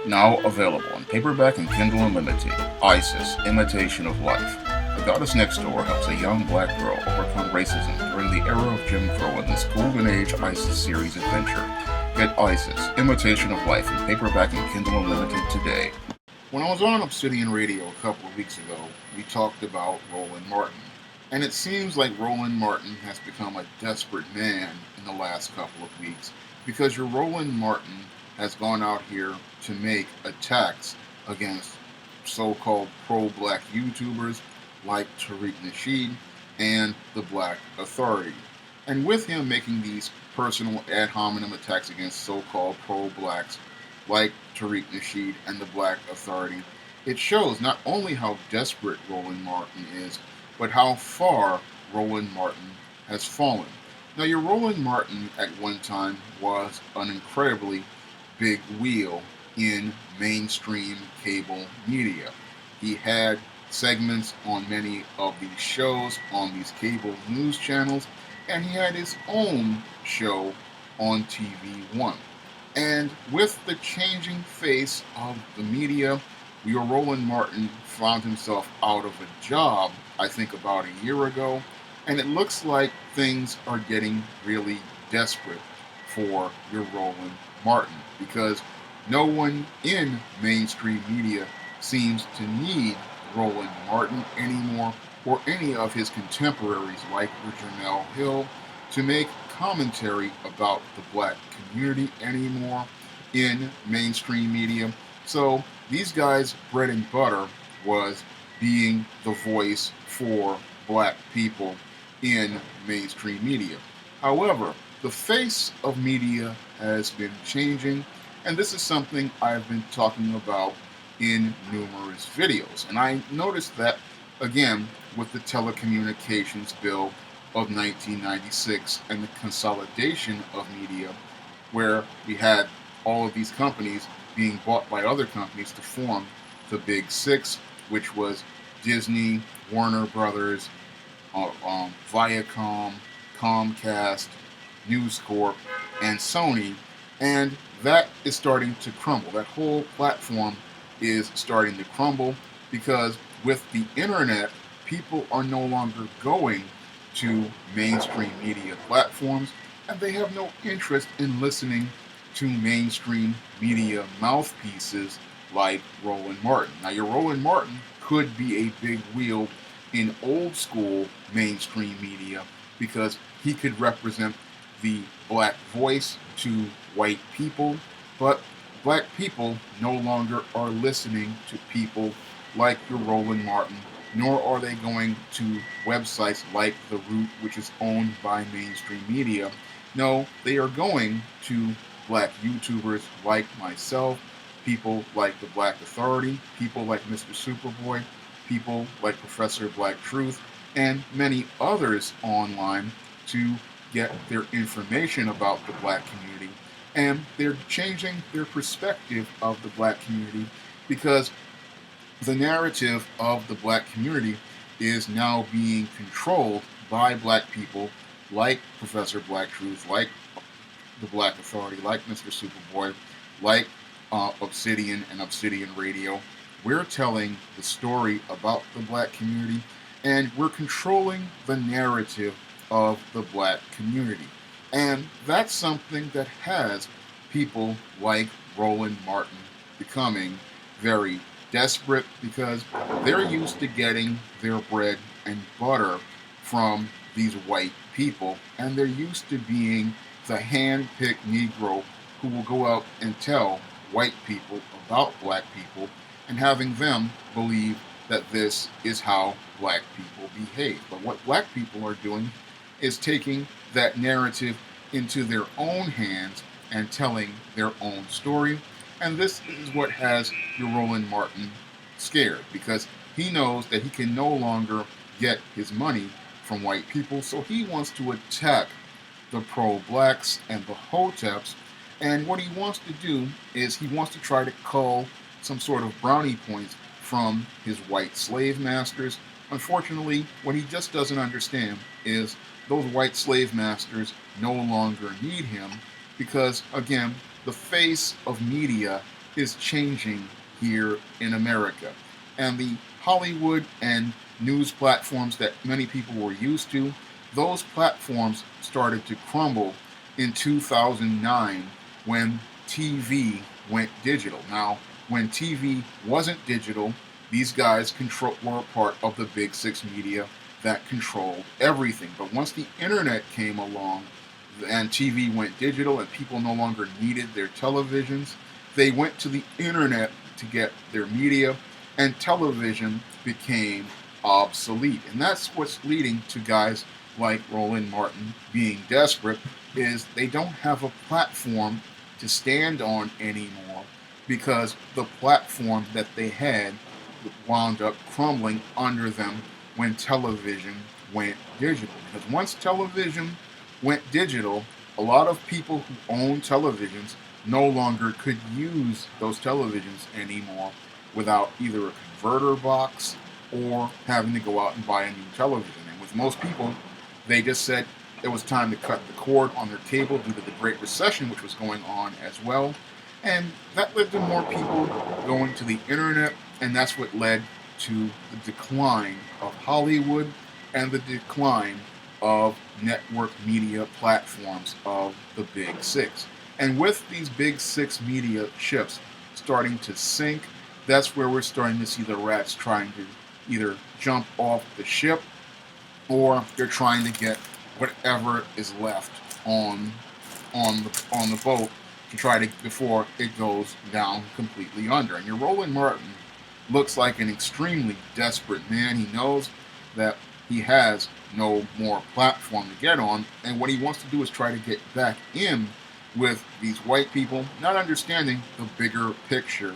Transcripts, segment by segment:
Now available in paperback and Kindle Unlimited, Isis, Imitation of Life. The Goddess Next Door helps a young black girl overcome racism during the era of Jim Crow in this Golden Age Isis series adventure. Get Isis, Imitation of Life in paperback and Kindle Unlimited today. When I was on Obsidian Radio a couple of weeks ago, we talked about Roland Martin. And it seems like Roland Martin has become a desperate man in the last couple of weeks because your Roland Martin has gone out here to make attacks against so-called pro-black YouTubers like Tariq Nasheed and the Black Authority. And with him making these personal ad hominem attacks against so-called pro-blacks like Tariq Nasheed and the Black Authority, it shows not only how desperate Roland Martin is, but how far Roland Martin has fallen. Now, your Roland Martin at one time was an incredibly big wheel in mainstream cable media. He had segments on many of these shows on these cable news channels, and he had his own show on TV1. And with the changing face of the media, your Roland Martin found himself out of a job, I think about a year ago, and it looks like things are getting really desperate for your Roland Martin because no one in mainstream media seems to need Roland Martin anymore or any of his contemporaries like Janelle Hill to make commentary about the black community anymore in mainstream media. So these guys' bread and butter was being the voice for black people in mainstream media. However, the face of media has been changing, and this is something I've been talking about in numerous videos. And I noticed that, again, with the Telecommunications Bill of 1996 and the consolidation of media, where we had all of these companies being bought by other companies to form the Big Six, which was Disney, Warner Brothers, Viacom, Comcast, News Corp, and Sony, and that is starting to crumble. That whole platform is starting to crumble because with the internet, people are no longer going to mainstream media platforms, and they have no interest in listening to mainstream media mouthpieces like Roland Martin. Now, your Roland Martin could be a big wheel in old school mainstream media because he could represent the black voice to white people, but black people no longer are listening to people like your Roland Martin, nor are they going to websites like The Root, which is owned by mainstream media. No, they are going to black YouTubers like myself, people like the Black Authority, people like Mr. Superboy, people like Professor Black Truth, and many others online to get their information about the black community. And they're changing their perspective of the black community because the narrative of the black community is now being controlled by black people like Professor Black Truth, like the Black Authority, like Mr. Superboy, like Obsidian and Obsidian Radio. We're telling the story about the black community, and we're controlling the narrative of the black community. And that's something that has people like Roland Martin becoming very desperate because they're used to getting their bread and butter from these white people, and they're used to being the hand-picked Negro who will go out and tell white people about black people and having them believe that this is how black people behave. But what black people are doing is taking that narrative into their own hands and telling their own story. And this is what has your Roland Martin scared because he knows that he can no longer get his money from white people, so he wants to attack the pro-blacks and the hoteps. And what he wants to do is he wants to try to cull some sort of brownie points from his white slave masters. Unfortunately, what he just doesn't understand is those white slave masters no longer need him because, again, the face of media is changing here in America. And the Hollywood and news platforms that many people were used to, those platforms started to crumble in 2009 when TV went digital. Now, when TV wasn't digital, these guys were part of the big six media that controlled everything. But once the internet came along and TV went digital and people no longer needed their televisions, they went to the internet to get their media, and television became obsolete. And that's what's leading to guys like Roland Martin being desperate, is they don't have a platform to stand on anymore because the platform that they had wound up crumbling under them when television went digital. Because once television went digital, a lot of people who own televisions no longer could use those televisions anymore without either a converter box or having to go out and buy a new television. And with most people, they just said it was time to cut the cord on their cable due to the Great Recession, which was going on as well. And that led to more people going to the internet, and that's what led to the decline of Hollywood and the decline of network media platforms of the Big Six. And with these Big Six media ships starting to sink, that's where we're starting to see the rats trying to either jump off the ship or they're trying to get whatever is left on the boat to try to before it goes down completely under. And your Roland Martin looks like an extremely desperate man. He knows that he has no more platform to get on, and what he wants to do is try to get back in with these white people, not understanding the bigger picture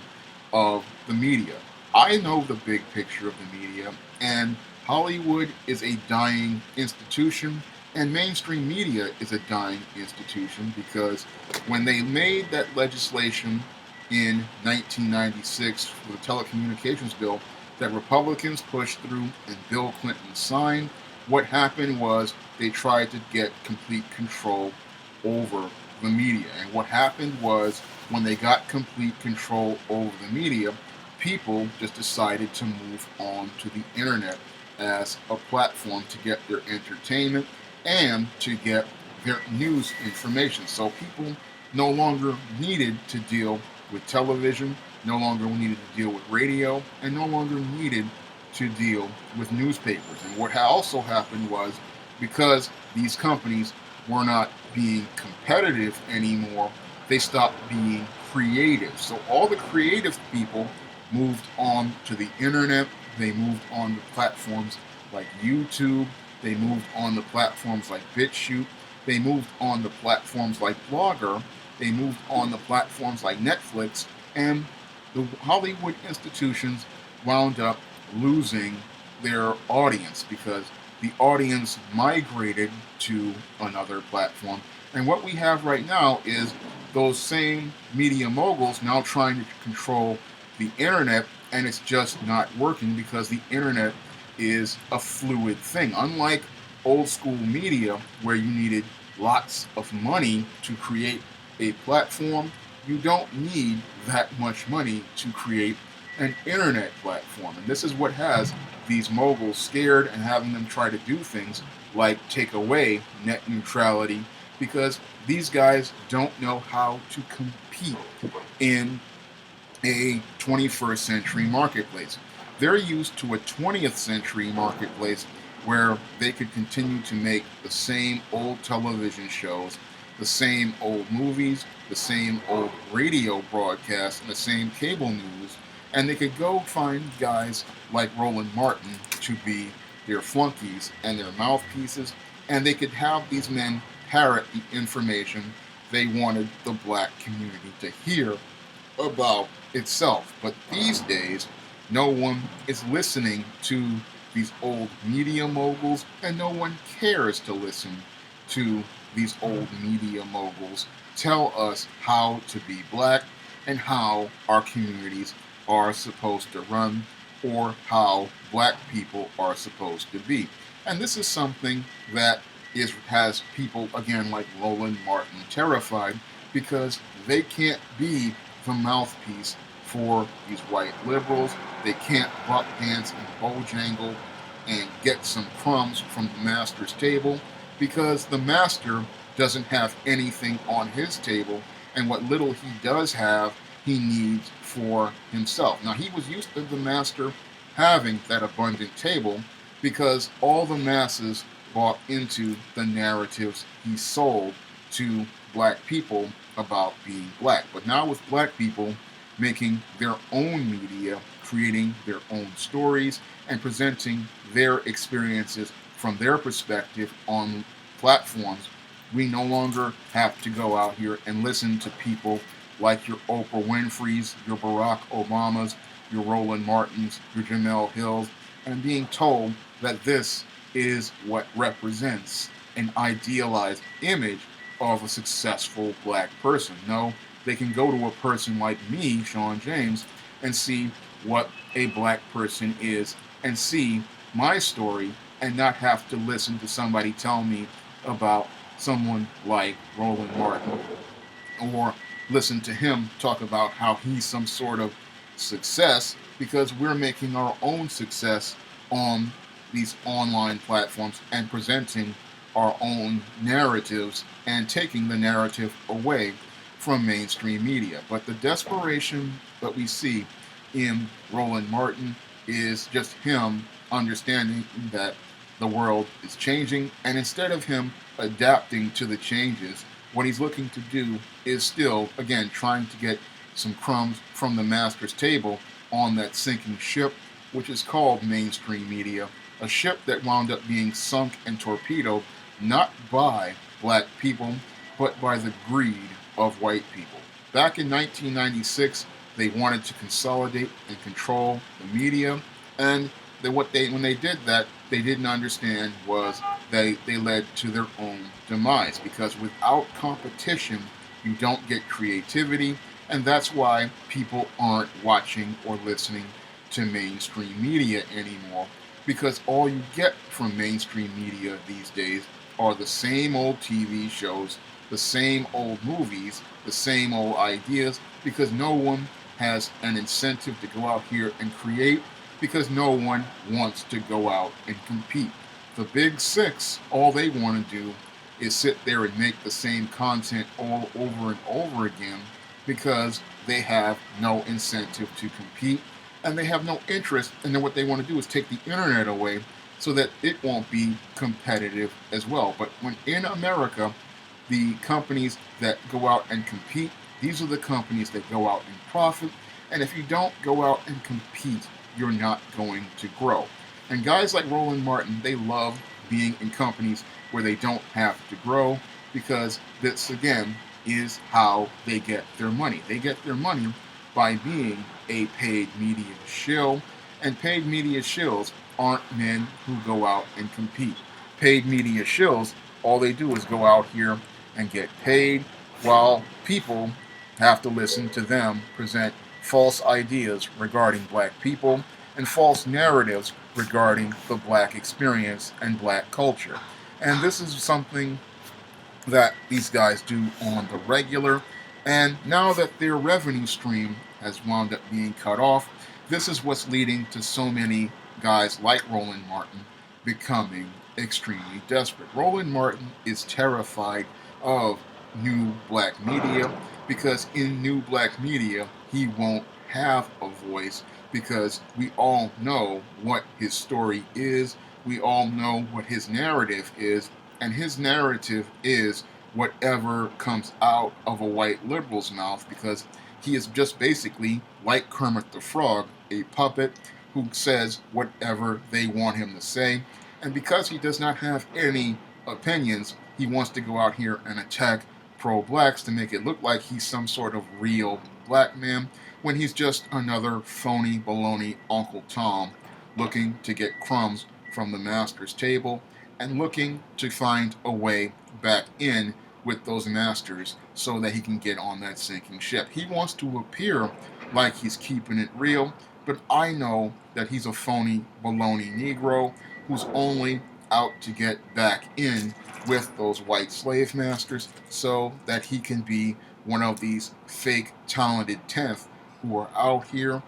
of the media. I know the big picture of the media, and Hollywood is a dying institution, and mainstream media is a dying institution because when they made that legislation in 1996 for the telecommunications bill that Republicans pushed through and Bill Clinton signed, what happened was they tried to get complete control over the media. And what happened was when they got complete control over the media, people just decided to move on to the internet as a platform to get their entertainment and to get their news information. So people no longer needed to deal with television, no longer needed to deal with radio, and no longer needed to deal with newspapers. And what also happened was because these companies were not being competitive anymore, they stopped being creative. So all the creative people moved on to the internet. They moved on to platforms like YouTube. They moved on to platforms like BitChute. They moved on to platforms like Blogger. They moved on to platforms like Netflix. And the Hollywood institutions wound up losing their audience because the audience migrated to another platform. And what we have right now is those same media moguls now trying to control the internet, and it's just not working because the internet is a fluid thing. Unlike old school media where you needed lots of money to create a platform, you don't need that much money to create an internet platform. And this is what has these moguls scared and having them try to do things like take away net neutrality because these guys don't know how to compete in a 21st century marketplace. They're used to a 20th century marketplace where they could continue to make the same old television shows, the same old movies, the same old radio broadcasts, and the same cable news, and they could go find guys like Roland Martin to be their flunkies and their mouthpieces, and they could have these men parrot the information they wanted the black community to hear about itself. But these days, no one is listening to these old media moguls, and no one cares to listen to these old media moguls tell us how to be black and how our communities are supposed to run or how black people are supposed to be. And this is something that has people, again, like Roland Martin terrified because they can't be the mouthpiece for these white liberals. They can't buck dance and bojangle and get some crumbs from the master's table because the master doesn't have anything on his table, and what little he does have, he needs for himself. Now, he was used to the master having that abundant table because all the masses bought into the narratives he sold to black people about being black. But now, with black people making their own media, creating their own stories, and presenting their experiences from their perspective on platforms, we no longer have to go out here and listen to people like your Oprah Winfrey's, your Barack Obamas, your Roland Martins, your Jamel Hills, and being told that this is what represents an idealized image of a successful black person. No, they can go to a person like me, Shawn James, and see what a black person is and see my story and not have to listen to somebody tell me about someone like Roland Martin or listen to him talk about how he's some sort of success, because we're making our own success on these online platforms and presenting our own narratives and taking the narrative away from mainstream media. But the desperation that we see in Roland Martin is just him understanding that the world is changing, and instead of him adapting to the changes, what he's looking to do is still, again, trying to get some crumbs from the master's table on that sinking ship, which is called mainstream media, a ship that wound up being sunk and torpedoed not by black people, but by the greed of white people. Back in 1996, they wanted to consolidate and control the media, and when they did that, they didn't understand was they led to their own demise, because without competition, you don't get creativity, and that's why people aren't watching or listening to mainstream media anymore, because all you get from mainstream media these days are the same old TV shows, the same old movies, the same old ideas, because no one has an incentive to go out here and create, because no one wants to go out and compete. The big six, all they want to do is sit there and make the same content all over and over again, because they have no incentive to compete, and they have no interest, and then what they want to do is take the internet away so that it won't be competitive as well. But when in America, the companies that go out and compete, these are the companies that go out and profit, and if you don't go out and compete, you're not going to grow. And guys like Roland Martin, they love being in companies where they don't have to grow, because this, again, is how they get their money. They get their money by being a paid media shill, and paid media shills aren't men who go out and compete. Paid media shills, all they do is go out here and get paid, while people have to listen to them present false ideas regarding black people and false narratives regarding the black experience and black culture. And this is something that these guys do on the regular. And now that their revenue stream has wound up being cut off, this is what's leading to so many guys like Roland Martin becoming extremely desperate. Roland Martin is terrified of new black media, because in new black media, he won't have a voice, because we all know what his story is, we all know what his narrative is, and his narrative is whatever comes out of a white liberal's mouth, because he is just basically, like Kermit the Frog, a puppet who says whatever they want him to say. And because he does not have any opinions, he wants to go out here and attack pro-blacks to make it look like he's some sort of real black man, when he's just another phony baloney Uncle Tom looking to get crumbs from the master's table and looking to find a way back in with those masters so that he can get on that sinking ship. He wants to appear like he's keeping it real, but I know that he's a phony baloney Negro who's only out to get back in with those white slave masters so that he can be one of these fake talented 10th who are out here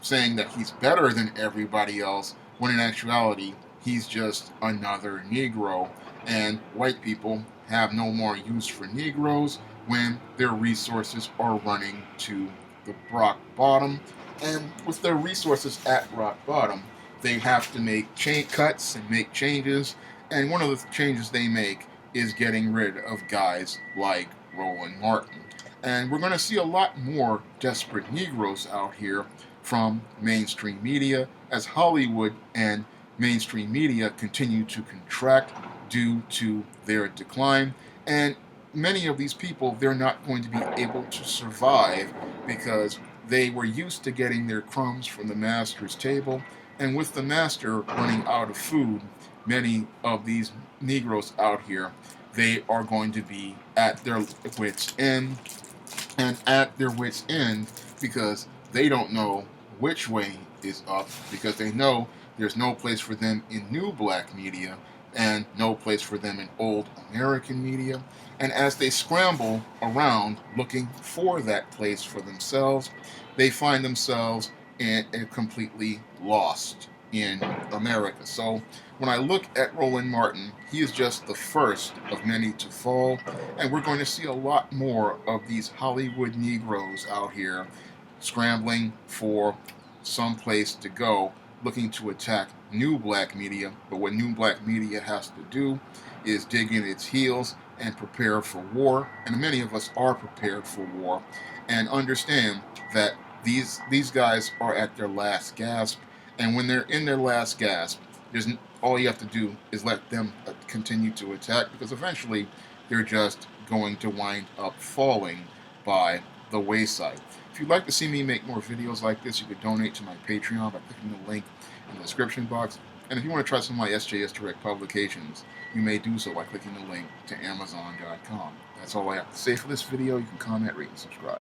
saying that he's better than everybody else, when in actuality, he's just another Negro. And white people have no more use for Negroes when their resources are running to the rock bottom. And with their resources at rock bottom, they have to make cuts and make changes. And one of the changes they make is getting rid of guys like Roland Martin. And we're going to see a lot more desperate Negroes out here from mainstream media as Hollywood and mainstream media continue to contract due to their decline. And many of these people, they're not going to be able to survive because they were used to getting their crumbs from the master's table. And with the master running out of food, many of these Negroes out here, they are going to be at their wits' end, and at their wits' end because they don't know which way is up, because they know there's no place for them in new black media and no place for them in old American media. And as they scramble around looking for that place for themselves, they find themselves completely lost in America. So when I look at Roland Martin, he is just the first of many to fall, and we're going to see a lot more of these Hollywood Negroes out here scrambling for some place to go, looking to attack new black media. But what new black media has to do is dig in its heels and prepare for war. And many of us are prepared for war and understand that these guys are at their last gasp. And when they're in their last gasp, there's all you have to do is let them continue to attack, because eventually they're just going to wind up falling by the wayside. If you'd like to see me make more videos like this, you could donate to my Patreon by clicking the link in the description box. And if you want to try some of my SJS Direct publications, you may do so by clicking the link to Amazon.com. That's all I have to say for this video. You can comment, rate, and subscribe.